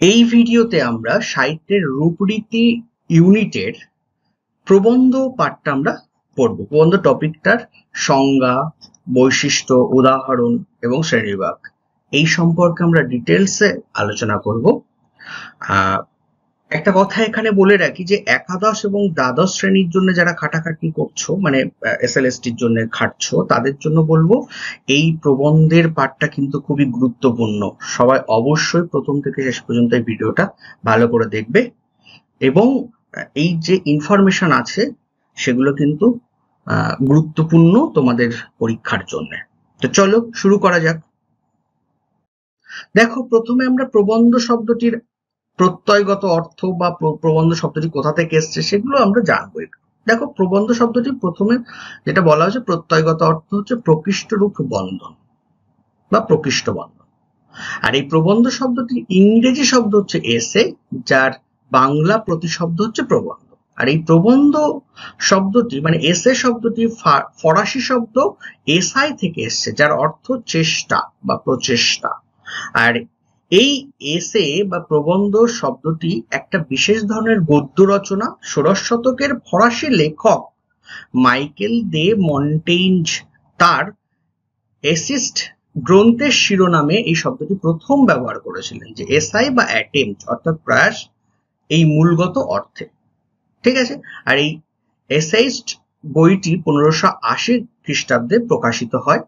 এই ভিডিওতে আমরা সাহিত্যের রূপরীতি ইউনিটের প্রবন্ধ পাঠটা আমরা পড়ব। প্রবন্ধ টপিকটার সংজ্ঞা, বৈশিষ্ট্য, উদাহরণ এবং শ্রেণীবিভাগ এই সম্পর্কে আমরা ডিটেলসে আলোচনা করব। একটা কথা এখানে বলে রাখি যে একাদশ এবং দ্বাদশ শ্রেণীর জন্য যারা খাটাখাটি করছো, মানে এসএলএসটির জন্য খাটছো, তাদের জন্য বলবো এই প্রবন্ধের পাঠটা কিন্তু খুবই গুরুত্বপূর্ণ। সবাই অবশ্যই প্রথম থেকে শেষ পর্যন্ত এই ভিডিওটা ভালো করে দেখবে এবং এই যে ইনফরমেশন আছে সেগুলো কিন্তু গুরুত্বপূর্ণ তোমাদের পরীক্ষার জন্য। তো চলো শুরু করা যাক। দেখো, প্রথমে আমরা প্রবন্ধ শব্দটির প্রত্যয়গত অর্থ বা প্রবন্ধ শব্দটি কোথা থেকে এসছে সেগুলো আমরা জানবো। দেখো, প্রবন্ধ শব্দটি প্রথমে যেটা বলা হয়েছে প্রত্যয়গত অর্থ হচ্ছে প্রকৃষ্টরূপ বন্ধন বা প্রকৃষ্ট বন্ধন। আর এই প্রবন্ধ শব্দটির ইংরেজি শব্দ হচ্ছে এসে, যার বাংলা প্রতিশব্দ হচ্ছে প্রবন্ধ। আর এই প্রবন্ধ শব্দটি মানে এসে শব্দটি ফরাসি শব্দ এসআই থেকে এসছে, যার অর্থ চেষ্টা বা প্রচেষ্টা। আর এই এসে বা প্রবন্ধ শব্দটি একটা বিশেষ ধরনের গদ্য রচনা। 16 শতকের ফরাসি লেখক মাইকেল দে মন্টেইঞ্জ তার এসিস্ট গ্রন্থের শিরোনামে এই শব্দটি প্রথম ব্যবহার করেছিলেন, যে এসআই বা অ্যাটেম্পট অর্থাৎ প্রয়াস এই মূলগত অর্থে। ঠিক আছে। আর এই এসাইস্ট বইটি 1580 খ্রিস্টাব্দে প্রকাশিত হয়।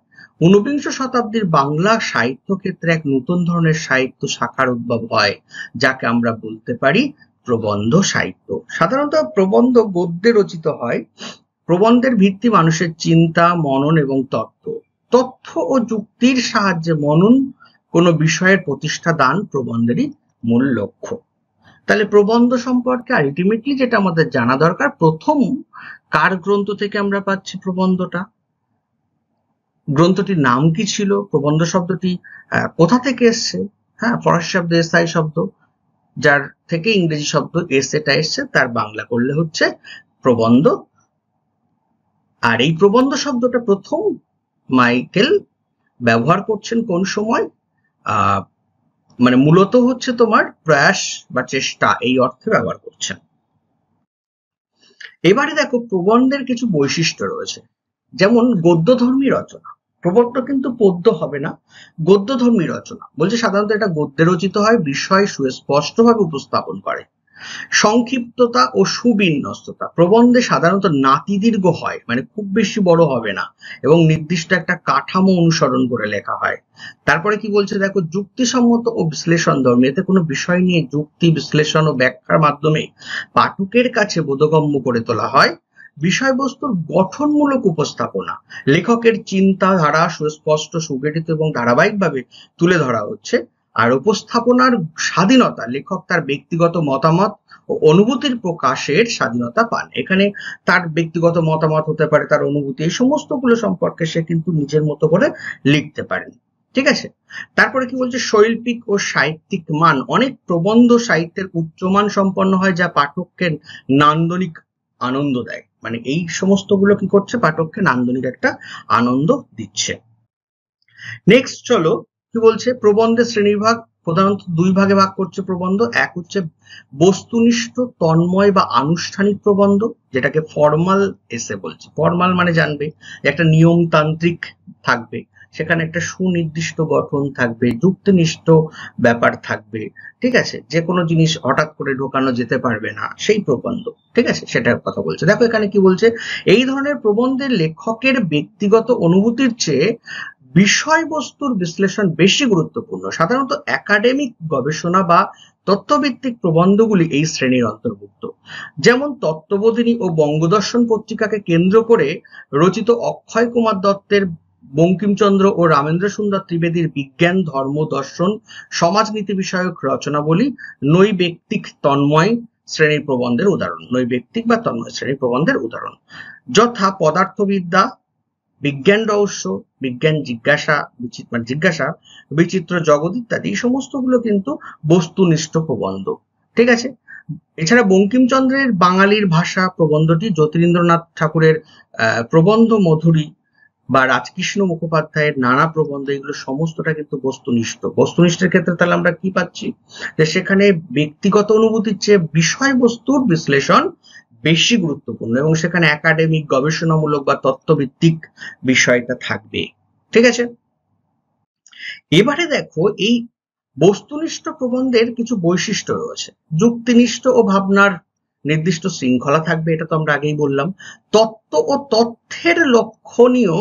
19বিংশ শতাব্দীর বাংলা সাহিত্য ক্ষেত্রে এক নতুন ধরনের সাহিত্য শাখার উদ্ভব হয়, যাকে আমরা বলতে পারি প্রবন্ধ সাহিত্য। সাধারণত প্রবন্ধ গদ্যে রচিত হয়। প্রবন্ধের ভিত্তি মানুষের চিন্তা, মনন এবং তথ্য ও যুক্তির সাহায্যে মনন কোনো বিষয়ের প্রতিষ্ঠা দান প্রবন্ধেরই মূল লক্ষ্য। তাহলে প্রবন্ধ সম্পর্কে আলটিমেটলি যেটা আমাদের জানা দরকার, প্রথম কার গ্রন্থ থেকে আমরা পাচ্ছি প্রবন্ধটা, গ্রন্থটির নাম কি ছিল, প্রবন্ধ শব্দটি কোথা থেকে এসছে। হ্যাঁ, ফরাসি শব্দ এসআই শব্দ, যার থেকে ইংরেজি শব্দ এসেটা এসছে, তার বাংলা করলে হচ্ছে প্রবন্ধ। আর এই প্রবন্ধ শব্দটা প্রথম মাইকেল ব্যবহার করছেন কোন সময়, মানে মূলত হচ্ছে তোমার প্রয়াস বা চেষ্টা এই অর্থে ব্যবহার করছেন। এবারে দেখো, প্রবন্ধের কিছু বৈশিষ্ট্য রয়েছে, যেমন গদ্যধর্মী রচনা। প্রবন্ধ কিন্তু পদ্য হবে না, গদ্যধর্মী রচনা বলছে সাধারণত এটা গদ্যে রচিত হয়, বিষয় সুস্পষ্টভাবে উপস্থাপন করে। সংক্ষিপ্ততা ও সুবিন্যস্ততা, প্রবন্ধে সাধারণত নাতিদীর্ঘ হয়, মানে খুব বেশি বড় হবে না এবং নির্দিষ্ট একটা কাঠামো অনুসরণ করে লেখা হয়। তারপরে কি বলছে দেখো, যুক্তিসম্মত ও বিশ্লেষণ ধর্মী, এতে কোনো বিষয় নিয়ে যুক্তি, বিশ্লেষণ ও ব্যাখ্যার মাধ্যমে পাঠকের কাছে বোধগম্য করে তোলা হয়। বিষয়বস্তুর গঠনমূলক উপস্থাপনা, লেখকের চিন্তাধারা সুস্পষ্ট, সুগঠিত এবং ধারাবাহিকভাবে তুলে ধরা হচ্ছে। আর উপস্থাপনার স্বাধীনতা, লেখক তার ব্যক্তিগত মতামত ও অনুভূতির প্রকাশের স্বাধীনতা পান। এখানে তার ব্যক্তিগত মতামত হতে পারে, তার অনুভূতি, এই সমস্তগুলো সম্পর্কে সে কিন্তু নিজের মতো করে লিখতে পারেন। ঠিক আছে। তারপরে কি বলছে, শৈল্পিক ও সাহিত্যিক মান, অনেক প্রবন্ধ সাহিত্যের উচ্চমান সম্পন্ন হয়, যা পাঠককে নান্দনিক আনন্দ দেয়। মানে এই সমস্তগুলো কি করছে, পাঠককে নান্দনিক একটা আনন্দ দিচ্ছে। নেক্সট চলো কি বলছে, প্রবন্ধের শ্রেণীবিভাগ প্রধানত দুই ভাগে ভাগ করছে প্রবন্ধ। এক হচ্ছে বস্তুনিষ্ঠ, তন্ময় বা আনুষ্ঠানিক প্রবন্ধ, যেটাকে ফর্মাল এসে বলছে। ফর্মাল মানে জানবে একটা নিয়মতান্ত্রিক থাকবে, সেখানে একটা সুনির্দিষ্ট গঠন থাকবে, যুক্তিনিষ্ঠ ব্যাপার থাকবে। ঠিক আছে, যে কোনো জিনিস হঠাৎ করে ঢোকানো যেতে পারবে না, সেই প্রবন্ধ। ঠিক আছে, সেটার কথা বলছে। দেখো এখানে কি বলছে, এই ধরনের প্রবন্ধের লেখকের ব্যক্তিগত অনুভূতির চেয়ে বিষয়বস্তুর বিশ্লেষণ বেশি গুরুত্বপূর্ণ। সাধারণত একাডেমিক গবেষণা বা তথ্যভিত্তিক প্রবন্ধগুলি এই শ্রেণীর অন্তর্ভুক্ত। যেমন তত্ত্ববোধিনী ও বঙ্গদর্শন পত্রিকাকে কেন্দ্র করে রচিত অক্ষয় কুমার দত্তের বঙ্কিমচন্দ্র ও রামেন্দ্র সুন্দর ত্রিবেদীর বিজ্ঞান, ধর্ম, দর্শন, সমাজনীতি বিষয়ক রচনাবলী নৈবেক্তিক তন্ময় শ্রেণীর প্রবন্ধের উদাহরণ। নৈবেক্তিক বা তন্ময় শ্রেণীর প্রবন্ধের উদাহরণ যথা পদার্থবিদ্যা, বিজ্ঞান রহস্য, বিজ্ঞান জিজ্ঞাসা, বিচিত্র জগৎ ইত্যাদি। এই সমস্তগুলো কিন্তু বস্তুনিষ্ঠ প্রবন্ধ। ঠিক আছে। এছাড়া বঙ্কিমচন্দ্রের বাঙালির ভাষা প্রবন্ধটি, জ্যোতিরিন্দ্রনাথ ঠাকুরের প্রবন্ধ মধুরী বা রাজকৃষ্ণ মুখোপাধ্যায়ের নানা প্রবন্ধ, এগুলো সমস্তটা কিন্তু বস্তুনিষ্ঠ। বস্তুনিষ্ঠের ক্ষেত্রে তাহলে আমরা কি পাচ্ছি, যে সেখানে ব্যক্তিগত অনুভূতির চেয়ে বিষয়বস্তুর বিশ্লেষণ বেশি গুরুত্বপূর্ণ এবং সেখানে একাডেমিক, গবেষণামূলক বা তত্ত্বভিত্তিক বিষয়টা থাকবে। ঠিক আছে, এবারে দেখো এই বস্তুনিষ্ঠ প্রবন্ধের কিছু বৈশিষ্ট্য রয়েছে। যুক্তিনিষ্ঠ ও ভাবনার নির্দিষ্ট শৃঙ্খলা থাকবে, এটা তো আমরা আগেই বললাম। তত্ত্ব ও তথ্যের লক্ষণীয়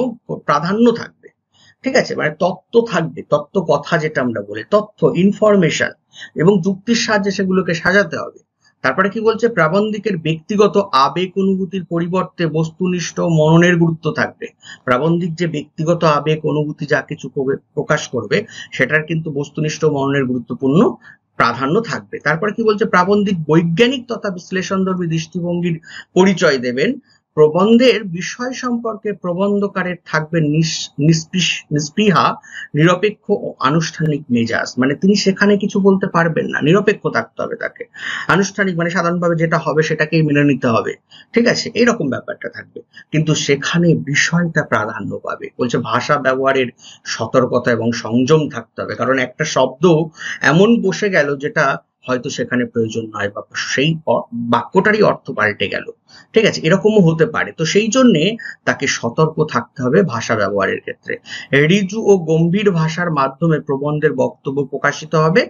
প্রাধান্য থাকবে। ঠিক আছে, মানে তত্ত্ব থাকবে, তত্ত্ব কথা যেটা আমরা বলি, তথ্য, ইনফরমেশন, এবং যুক্তির সাহায্যে সেগুলোকে সাজাতে হবে। তারপরে কি বলছে, প্রাবন্ধিকের ব্যক্তিগত আবেগ অনুভূতির পরিবর্তে বস্তুনিষ্ঠ মননের গুরুত্ব থাকবে। প্রাবন্ধিক যে ব্যক্তিগত আবেগ অনুভূতি যা কিছু প্রকাশ করবে, সেটার কিন্তু বস্তুনিষ্ঠ মননের গুরুত্বপূর্ণ প্রাধান্য থাকবে। তারপরে কি বলছে, প্রাবন্ধিক বৈজ্ঞানিক তথা বিশ্লেষণধর্মী দৃষ্টিভঙ্গির পরিচয় দেবেন। প্রবন্ধের বিষয় সম্পর্কে প্রবন্ধকারের থাকবে নিস্পৃহা, নিরপেক্ষ ও আনুষ্ঠানিক মেজাজ, মানে তিনি সেখানে কিছু বলতে পারবেন না, নিরপেক্ষ থাকতে হবে তাকে। আনুষ্ঠানিক মানে সাধারণভাবে যেটা হবে সেটাকেই মেনে নিতে হবে। ঠিক আছে, এইরকম ব্যাপারটা থাকবে, কিন্তু সেখানে বিষয়টা প্রাধান্য পাবে। বলছে ভাষা ব্যবহারের সতর্কতা এবং সংযম থাকতে হবে, কারণ একটা শব্দ এমন বসে গেল যেটা হয়তো সেখানে প্রয়োজন নয়, বা সেই বাক্যটারই অর্থ পাল্টে গেল। ঠিক আছে, এরকমও হতে পারে। তো সেই জন্যে তাকে সতর্ক থাকতে হবে ভাষা ব্যবহারের ক্ষেত্রে। ঋজু ও গম্ভীর ভাষার মাধ্যমে প্রবন্ধের বক্তব্য প্রকাশিত হবে,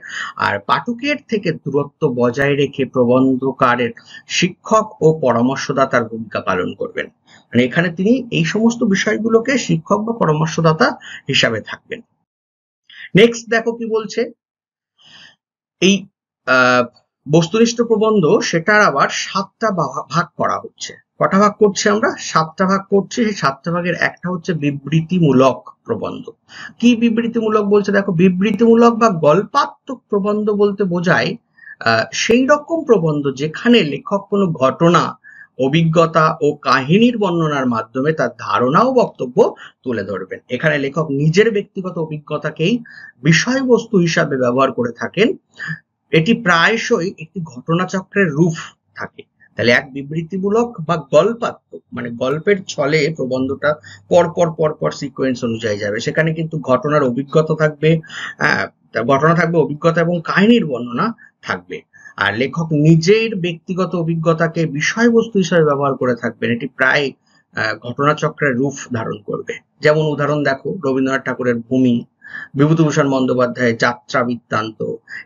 আর পাঠকের থেকে দূরত্ব বজায় রেখে প্রবন্ধকারের শিক্ষক ও পরামর্শদাতার ভূমিকা পালন করবেন। মানে এখানে তিনি এই সমস্ত বিষয়গুলোকে শিক্ষক বা পরামর্শদাতা হিসাবে থাকবেন। নেক্সট দেখো কি বলছে, এই বস্তুনিষ্ঠ প্রবন্ধ সেটার আবার 7টা ভাগ করা হচ্ছে। কটা ভাগ করছে আমরা? 7টা ভাগ করছি। সেই 7টা ভাগের একটা হচ্ছে বিবৃতিমূলক প্রবন্ধ। কি বিবৃতিমূলক বলছে দেখো, বিবৃতিমূলক বা গল্পাত্মক প্রবন্ধ বলতে বোঝায় সেই রকম প্রবন্ধ যেখানে লেখক কোনো ঘটনা, অভিজ্ঞতা ও কাহিনীর বর্ণনার মাধ্যমে তার ধারণা ও বক্তব্য তুলে ধরবেন। এখানে লেখক নিজের ব্যক্তিগত অভিজ্ঞতাকেই বিষয়বস্তু হিসাবে ব্যবহার করে থাকেন। এটি প্রায়শই একটি ঘটনাচক্রের রূপ থাকে। তাহলে এক বিবৃতিমূলক বা গল্পাত্মক মানে গল্পের ছলে প্রবন্ধটা পর সিকোয়েন্স অনুযায়ী যাবে। সেখানে কিন্তু ঘটনার অভিজ্ঞতা থাকবে, ঘটনা থাকবে, অভিজ্ঞতা এবং কাহিনীর বর্ণনা থাকবে। আর লেখক নিজের ব্যক্তিগত অভিজ্ঞতাকে বিষয়বস্তু হিসাবে ব্যবহার করে থাকবেন। এটি প্রায় ঘটনাচক্রের রূপ ধারণ করবে। যেমন উদাহরণ দেখো, রবীন্দ্রনাথ ঠাকুরের ভূমি, বিভূতিভূষণ বন্দ্যোপাধ্যায়ের যাত্রা বৃত্তান্ত,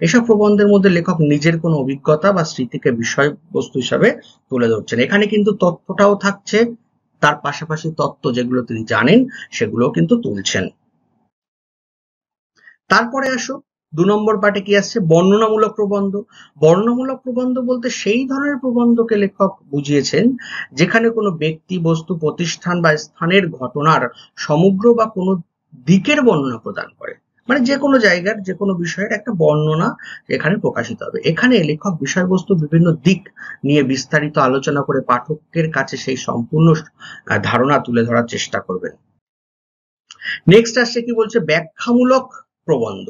এসব প্রবন্ধের মধ্যে লেখক নিজের কোনো অভিজ্ঞতা বা স্মৃতিকে বিষয়বস্তু হিসাবে তুলে ধরছেন। এখানে কিন্তু তথ্যটাও থাকছে, তার পাশাপাশি তত্ত্ব যেগুলো তিনি জানেন সেগুলোও কিন্তু তুলছেন। তারপরে আসো 2 নম্বর পার্টে কি আসছে, বর্ণনামূলক প্রবন্ধ। বর্ণনামূলক প্রবন্ধ বলতে সেই ধরনের প্রবন্ধকে লেখক বুঝিয়েছেন যেখানে কোনো ব্যক্তি, বস্তু, প্রতিষ্ঠান বা স্থানের ঘটনার সমগ্র বা কোনো দিকের বর্ণনা প্রদান করে। মানে যে কোনো জায়গার যে কোনো বিষয়ের একটা বর্ণনা এখানে প্রকাশিত হবে। এখানে লেখক বিষয়বস্তু বিভিন্ন দিক নিয়ে বিস্তারিত আলোচনা করে পাঠকের কাছে সেই সম্পূর্ণ ধারণা তুলে ধরার চেষ্টা করবেন। নেক্সট আসছে কি বলছে, ব্যাখ্যামূলক প্রবন্ধ।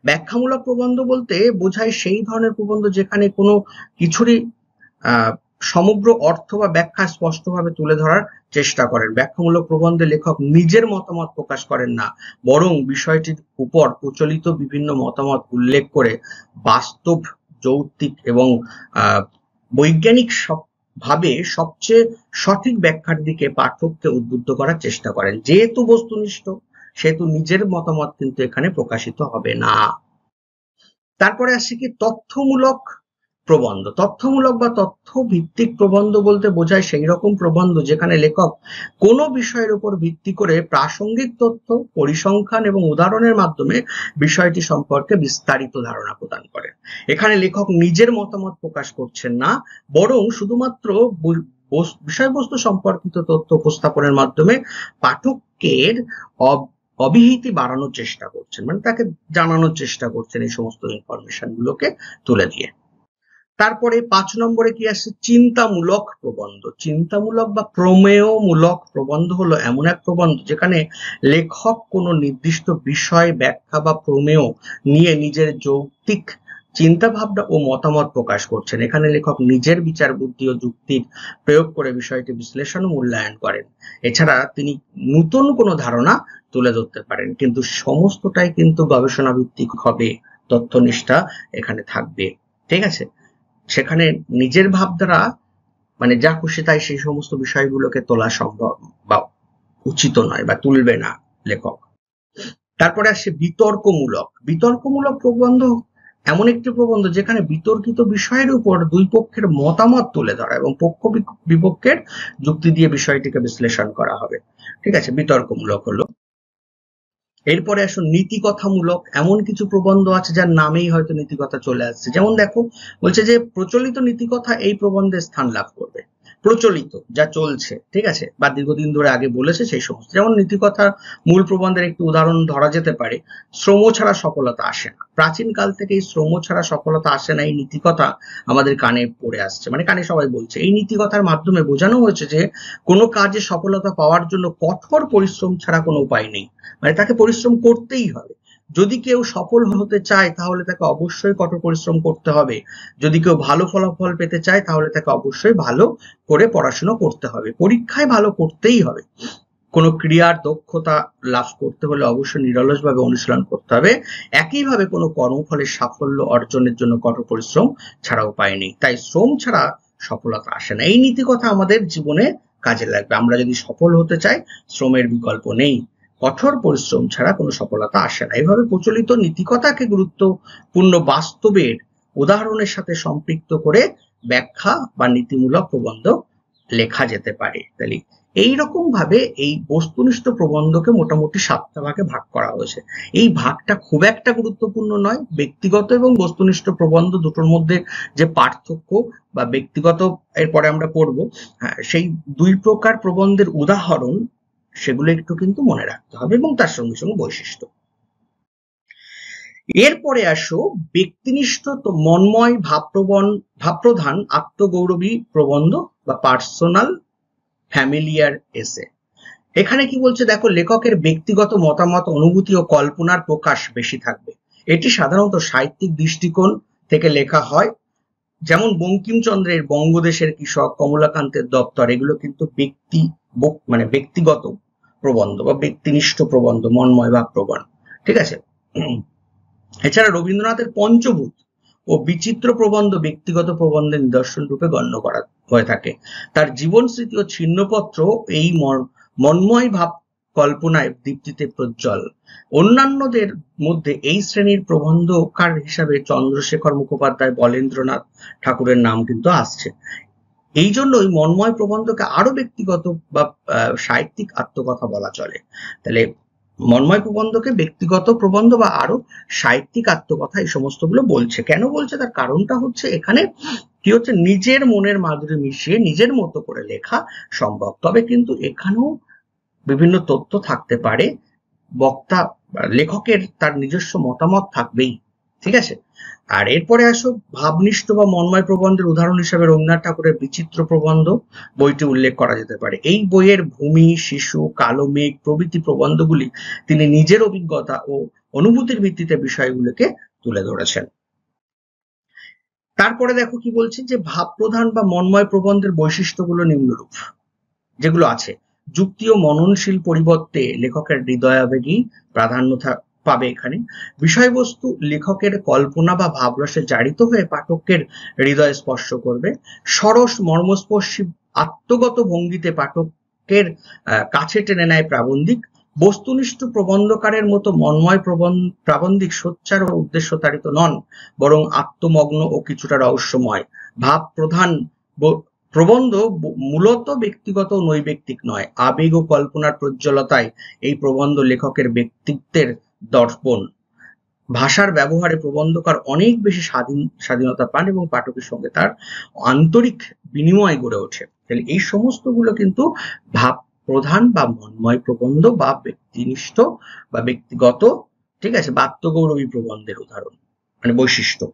ব্যাখ্যামূলক প্রবন্ধ বলতে বোঝায় সেই ধরনের প্রবন্ধ যেখানে কোনো কিছুরই সমগ্র অর্থ বা ব্যাখ্যা স্পষ্টভাবে তুলে ধরার চেষ্টা করেন। ব্যাখ্যামূলক প্রবন্ধে লেখক নিজের মতামত প্রকাশ করেন না, বরং বিষয়টির উপর প্রচলিত বিভিন্ন মতামত উল্লেখ করে বাস্তব, যৌক্তিক এবং বৈজ্ঞানিক ভাবে সবচেয়ে সঠিক ব্যাখ্যার দিকে পাঠককে উদ্বুদ্ধ করার চেষ্টা করেন। যেহেতু বস্তুনিষ্ঠ সেহেতু নিজের মতামত কিন্তু এখানে প্রকাশিত হবে না। তারপরে আসছে কি তথ্যমূলক প্রবন্ধ। তথ্যমূলক বা তথ্য ভিত্তিক প্রবন্ধ বলতে বোঝায় সেই রকম প্রবন্ধ যেখানে লেখক কোনো বিষয়ের উপর ভিত্তি করে প্রাসঙ্গিক তথ্য, পরিসংখ্যান এবং উদাহরণের মাধ্যমে বিষয়টি সম্পর্কে বিস্তারিত ধারণা প্রদান করেন। এখানে লেখক নিজের মতামত প্রকাশ করছেন না, বরং শুধুমাত্র বিষয়বস্তু সম্পর্কিত তথ্য উপস্থাপনের মাধ্যমে পাঠকের অবিহিতি বাড়ানোর চেষ্টা করছেন, মানে তাকে জানানোর চেষ্টা করছেন এই সমস্ত ইনফরমেশন গুলোকে তুলে দিয়ে। তারপরে 5 নম্বরে কি আসছে, চিন্তামূলক প্রবন্ধ। চিন্তামূলক বা প্রমেয়মূলক প্রবন্ধ হলো এমন এক প্রবন্ধ যেখানে লেখক কোনো নির্দিষ্ট বিষয়, ব্যাখ্যা বা প্রমেয় নিয়ে নিজের যৌক্তিক চিন্তা ভাবনা ও মতামত প্রকাশ করছেন। এখানে লেখক নিজের বিচার বুদ্ধি ও যুক্তির প্রয়োগ করে বিষয়টি বিশ্লেষণ ও মূল্যায়ন করেন। এছাড়া তিনি নতুন কোনো ধারণা তুলে ধরতে পারেন, কিন্তু সমস্তটাই কিন্তু গবেষণা ভিত্তিক হবে, তথ্যনিষ্ঠা এখানে থাকবে। ঠিক আছে, সেখানে নিজের ভাবধারা মানে যা খুশি তাই সেই সমস্ত বিষয়গুলোকে তোলা সম্ভব বা উচিত নয় বা তুলবে না লেখক। তারপরে আসছে বিতর্কমূলক। বিতর্কমূলক প্রবন্ধ এমন একটি প্রবন্ধ যেখানে বিতর্কিত বিষয়ের উপর দুই পক্ষের মতামত তুলে ধরা এবং পক্ষ বিপক্ষের যুক্তি দিয়ে বিষয়টিকে বিশ্লেষণ করা হবে। ঠিক আছে, বিতর্কমূলক হলো। এরপরে আসুন নীতিকথামূলক। এমন কিছু প্রবন্ধ আছে যার নামেই হয়তো নীতিকথা চলে আসছে। যেমন দেখো, বলছে যে প্রচলিত নীতিকথা এই প্রবন্ধে স্থান লাভ করবে। প্রচলিত যা চলছে, ঠিক আছে, বা দীর্ঘদিন ধরে আগে বলেছে সেই সমস্ত। যেমন নীতিকথা মূল প্রবন্ধের একটি উদাহরণ ধরা যেতে পারে, শ্রম ছাড়া সফলতা আসে না। প্রাচীন কাল থেকে এই শ্রম ছাড়া সফলতা আসে না এই নীতিকথা আমাদের কানে পড়ে আসছে, মানে কানে সবাই বলছে। এই নীতিকথার মাধ্যমে বোঝানো হয়েছে যে কোনো কাজে সফলতা পাওয়ার জন্য কঠোর পরিশ্রম ছাড়া কোনো উপায় নেই, মানে তাকে পরিশ্রম করতেই হবে। যদি কেউ সফল হতে চায় তাহলে তাকে অবশ্যই কঠোর পরিশ্রম করতে হবে। যদি কেউ ভালো ফলাফল পেতে চায় তাহলে তাকে অবশ্যই ভালো করে পড়াশোনা করতে হবে, পরীক্ষায় ভালো করতেই হবে। কোনো ক্রিয়ার দক্ষতা লাভ করতে হলে অবশ্যই নিরলসভাবে অনুশীলন করতে হবে। একইভাবে কোনো কর্মফলের সাফল্য অর্জনের জন্য কঠোর পরিশ্রম ছাড়া উপায় নেই। তাই শ্রম ছাড়া সফলতা আসে না। এই নীতি কথা আমাদের জীবনে কাজে লাগবে। আমরা যদি সফল হতে চাই, শ্রমের বিকল্প নেই, কঠোর পরিশ্রম ছাড়া কোনো সফলতা আসে না। এইভাবে প্রচলিত নীতিকথাকে গুরুত্বপূর্ণ বাস্তবের উদাহরণের সাথে সম্পৃক্ত করে ব্যাখ্যা বা নীতিমূলক প্রবন্ধ লেখা যেতে পারে। তাহলে এইরকম ভাবে এই বস্তুনিষ্ঠ প্রবন্ধকে মোটামুটি 7টা ভাগে ভাগ করা হয়েছে। এই ভাগটা খুব একটা গুরুত্বপূর্ণ নয়। ব্যক্তিগত এবং বস্তুনিষ্ঠ প্রবন্ধ দুটোর মধ্যে যে পার্থক্য বা ব্যক্তিগত এরপরে আমরা পড়বো, সেই দুই প্রকার প্রবন্ধের উদাহরণ সেগুলো একটু কিন্তু মনে রাখতে হবে এবং তার সঙ্গে সঙ্গে বৈশিষ্ট্য। এরপরে আসো ব্যক্তিনিষ্ঠ তো মন্ময় ভাবপ্রধান আত্মগৌরবী প্রবন্ধ বা পার্সোনাল ফ্যামিলিয়ার এসে। এখানে কি বলছে দেখো, লেখকের ব্যক্তিগত মতামত, অনুভূতি ও কল্পনার প্রকাশ বেশি থাকবে। এটি সাধারণত সাহিত্যিক দৃষ্টিকোণ থেকে লেখা হয়। যেমন বঙ্কিমচন্দ্রের বঙ্গদেশের কৃষক, কমলাকান্তের দপ্তর, এগুলো কিন্তু মানে ব্যক্তিগত প্রবন্ধ বা ব্যক্তিনিষ্ঠ প্রবন্ধ, মন্ময় ভাব প্রবন্ধ। ঠিক আছে, এছাড়া রবীন্দ্রনাথের পঞ্চভূত ও বিচিত্র প্রবন্ধ ব্যক্তিগত প্রবন্ধের নিদর্শন রূপে গণ্য করা হয়ে থাকে। তার জীবন স্মৃতি ও ছিন্নপত্র এই মন্ময় ভাব কল্পনায় দীপ্তিতে প্রজ্জ্বল। অন্যান্যদের মধ্যে এই শ্রেণীর প্রবন্ধকার হিসাবে চন্দ্রশেখর মুখোপাধ্যায়, বলেন্দ্রনাথ ঠাকুরের নাম কিন্তু আসছে। এই জন্যই মন্ময় প্রবন্ধকে আরো ব্যক্তিগত বা সাহিত্যিক আত্মকথা বলা চলে। তাহলে মন্ময় প্রবন্ধকে ব্যক্তিগত প্রবন্ধ বা আরো সাহিত্যিক আত্মকথা এই সমস্তগুলো বলছে। কেন বলছে তার কারণটা হচ্ছে এখানে কি হচ্ছে, নিজের মনের মাধুরী মিশিয়ে নিজের মতো করে লেখা সম্ভব। তবে কিন্তু এখানেও বিভিন্ন তথ্য থাকতে পারে, বক্তা লেখকের তার নিজস্ব মতামত থাকবেই। ঠিক আছে, আর এরপরে আসো ভাবনিষ্ঠ বা মন্ময় প্রবন্ধের উদাহরণ হিসেবে রবীন্দ্রনাথ ঠাকুরের বিচিত্র প্রবন্ধ বইটি উল্লেখ করা যেতে পারে। এই বইয়ের ভূমি, শিশু, কালো মেঘ প্রভৃতি প্রবন্ধগুলি তিনি নিজের অভিজ্ঞতা ও অনুভূতির ভিত্তিতে বিষয়গুলোকে তুলে ধরেছেন। তারপরে দেখো কি বলছে, যে ভাবপ্রধান বা মন্ময় প্রবন্ধের বৈশিষ্ট্যগুলো নিম্নরূপ যেগুলো আছে: যুক্তি ও মননশীল পরিবর্তে লেখকের হৃদয়াবেগী প্রাধান্য পাবে এখানে। বিষয়বস্তু লেখকের কল্পনা বা ভাবরসে জারিত হয়ে পাঠকের হৃদয় স্পর্শ করবে। সরস মর্মস্পর্শী আত্মগত ভঙ্গিতে পাঠকের কাছে টেনে নেয় প্রাবন্ধিক। বস্তুনিষ্ঠ প্রবন্ধকারের মতো মন্ময় প্রাবন্ধিক সোচ্চার ও উদ্দেশ্যতাড়িত নন, বরং আত্মমগ্ন ও কিছুটা রহস্যময়। ভাব প্রধান প্রবন্ধ মূলত ব্যক্তিগত ও নৈবেক্তিক নয়। আবেগ ও কল্পনার প্রজ্জ্বলতায় এই প্রবন্ধ লেখকের ব্যক্তিত্বের দর্পণ। ভাষার ব্যবহারে প্রবন্ধকার অনেক বেশি স্বাধীনতা পান এবং পাঠকের সঙ্গে তার আন্তরিক বিনিময় গড়ে ওঠে। তাহলে এই সমস্তগুলো কিন্তু ভাব প্রধান বা মন্ময় প্রবন্ধ বা ব্যক্তিনিষ্ঠ বা ব্যক্তিগত, ঠিক আছে, বা আত্মগৌরবী প্রবন্ধের উদাহরণ, মানে বৈশিষ্ট্য।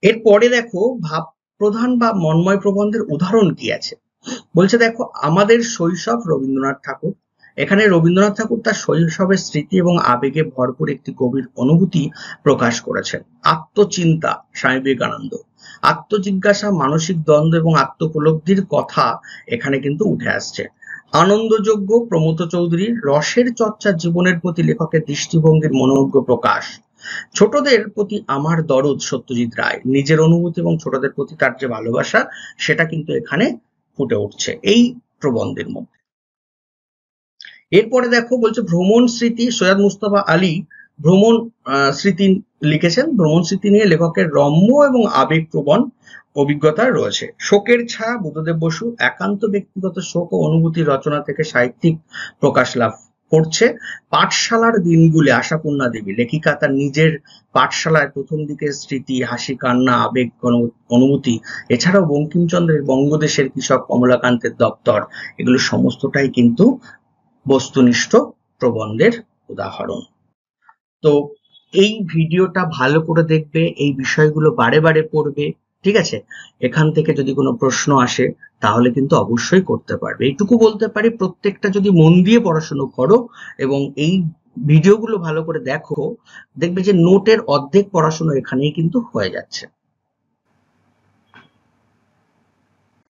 এরপরে দেখো ভাব প্রধান বা মন্ময় প্রবন্ধের উদাহরণ কি আছে। বলছে দেখো, আমাদের শৈশব রবীন্দ্রনাথ ঠাকুর, এখানে রবীন্দ্রনাথ ঠাকুর তার শৈশবের স্মৃতি এবং আবেগে ভরপুর একটি গভীর অনুভূতি প্রকাশ করেছেন। আত্মচিন্তা, স্বামী বিবেকানন্দ, আত্মজিজ্ঞাসা, মানসিক দ্বন্দ্ব এবং আত্মোপলব্ধির কথা এখানে কিন্তু উঠে আসছে। আনন্দযোগ্য, প্রমথ চৌধুরীর রসের চর্চা, জীবনের প্রতি লেখকের দৃষ্টিভঙ্গির মনোজ্ঞ প্রকাশ। ছোটদের প্রতি আমার দরদ, সত্যজিৎ রায়, নিজের অনুভূতি এবং ছোটদের প্রতি তার যে ভালোবাসা সেটা কিন্তু এখানে ফুটে উঠছে এই প্রবন্ধের মধ্যে। এরপরে দেখো বলছে ভ্রমণ স্মৃতি, সৈয়দ মুস্তফা আলী ভ্রমণ স্মৃতি লিখেছেন। ভ্রমণ স্মৃতি নিয়ে লেখকের রম্য এবং আবেগপ্রবণ অভিজ্ঞতা রয়েছে। শোকের ছায়া, বুদ্ধদেব বসু, একান্ত ব্যক্তিগত শোক ও অনুভূতির রচনা থেকে সাহিত্যিক প্রকাশ লাভ করছে। পাঠশালার দিনগুলি, আশাপূর্ণা দেবী, লেখিকা তার নিজের পাঠশালায় প্রথম দিকের স্মৃতি, হাসি, কান্না, আবেগ, অনুভূতি, এছাড়াও বঙ্কিমচন্দ্রের বঙ্গদেশের কৃষক, কমলাকান্তের দপ্তর, এগুলো সমস্তটাই কিন্তু বস্তুনিষ্ঠ প্রবন্ধের উদাহরণ। তো এই ভিডিওটা ভালো করে দেখবে, এই বিষয়গুলো বারে বারে পড়বে, ঠিক আছে? এখান থেকে যদি কোনো প্রশ্ন আসে তাহলে কিন্তু অবশ্যই করতে পারবে। এইটুকু বলতে পারি, প্রত্যেকটা যদি মন দিয়ে পড়াশোনা করো এবং এই ভিডিওগুলো ভালো করে দেখো, দেখবে যে নোটের অর্ধেক পড়াশোনা এখানেই কিন্তু হয়ে যাচ্ছে।